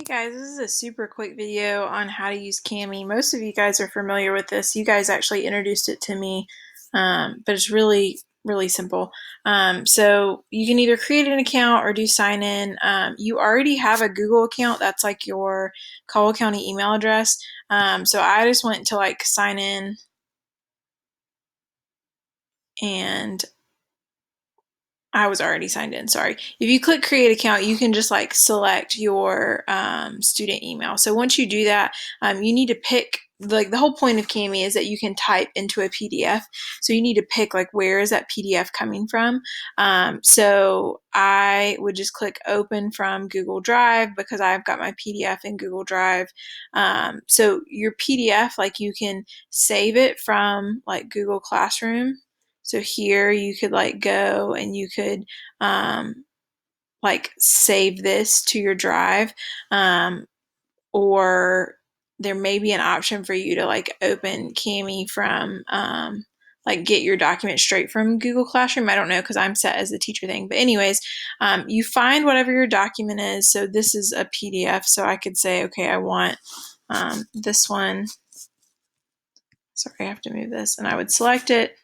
Hey guys, this is a super quick video on how to use Kami. Most of you guys are familiar with this. You guys actually introduced it to me, but it's really simple. So you can either create an account or do sign in. You already have a Google account. That's like your Caldwell County email address. So I just went to like sign in and I was already signed in, sorry. If you click create account, you can just like select your student email. So once you do that, you need to pick, like the whole point of Kami is that you can type into a PDF. So you need to pick like where is that PDF coming from. So I would just click open from Google Drive because I've got my PDF in Google Drive. So your PDF, like you can save it from like Google Classroom. So here you could like go and you could like save this to your drive, or there may be an option for you to like open Kami from like get your document straight from Google Classroom. I don't know because I'm set as the teacher thing. But anyways, you find whatever your document is. So this is a PDF. So I could say, okay, I want this one. Sorry, I have to move this. And I would select it.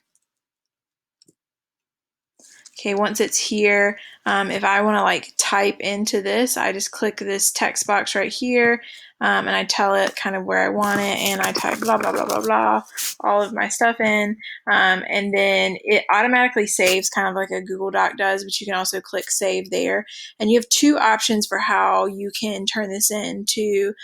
Okay, once it's here, if I want to like type into this, I just click this text box right here, and I tell it kind of where I want it, and I type blah, blah, blah, blah, blah, all of my stuff in, and then it automatically saves kind of like a Google Doc does, but you can also click save there. And you have two options for how you can turn this into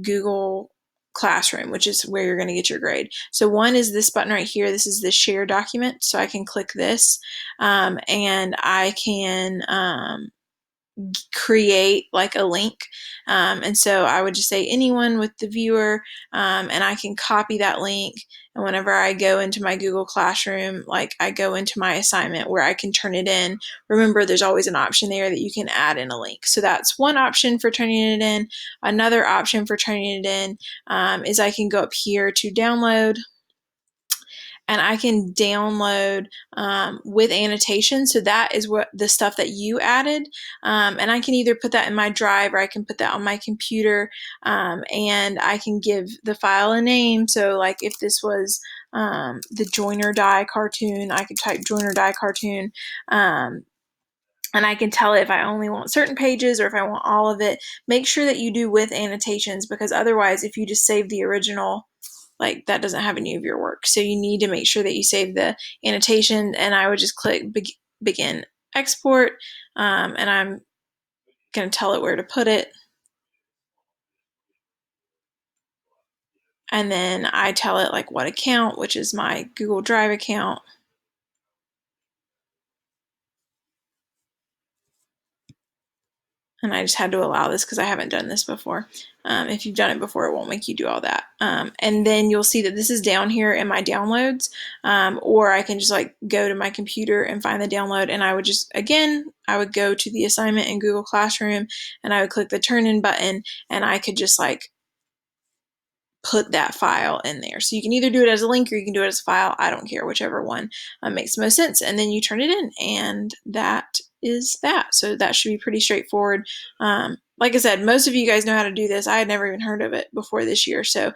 Google Classroom, which is where you're going to get your grade. So one is this button right here. This is the share document. So I can click this, and I can create like a link. And so I would just say anyone with the viewer, and I can copy that link. And whenever I go into my Google Classroom, like I go into my assignment where I can turn it in, remember there's always an option there that you can add in a link. So that's one option for turning it in. Another option for turning it in is I can go up here to download, and I can download with annotations. So that is what the stuff that you added, and I can either put that in my drive or I can put that on my computer, and I can give the file a name. So like if this was the Join or Die cartoon, I could type Join or Die cartoon, and I can tell it if I only want certain pages or if I want all of it. Make sure that you do with annotations, because otherwise if you just save the original, like that doesn't have any of your work. So you need to make sure that you save the annotation, and I would just click begin export, and I'm going to tell it where to put it. And then I tell it like what account, which is my Google Drive account. And I just had to allow this because I haven't done this before. If you've done it before, it won't make you do all that. And then you'll see that this is down here in my downloads, or I can just like go to my computer and find the download, and I would just, again, I would go to the assignment in Google Classroom and I would click the turn in button, and I could just like put that file in there. So you can either do it as a link or you can do it as a file. I don't care, whichever one makes the most sense. And then you turn it in, and that is that. So that should be pretty straightforward. Like I said, most of you guys know how to do this. I had never even heard of it before this year. So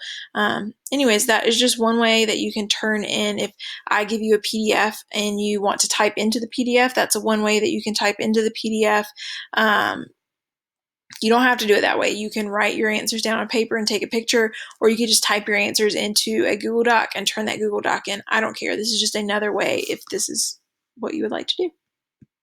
anyways, that is just one way that you can turn in. If I give you a PDF and you want to type into the PDF, that's one way that you can type into the PDF. You don't have to do it that way. You can write your answers down on paper and take a picture, or you could just type your answers into a Google Doc and turn that Google Doc in. I don't care. This is just another way if this is what you would like to do.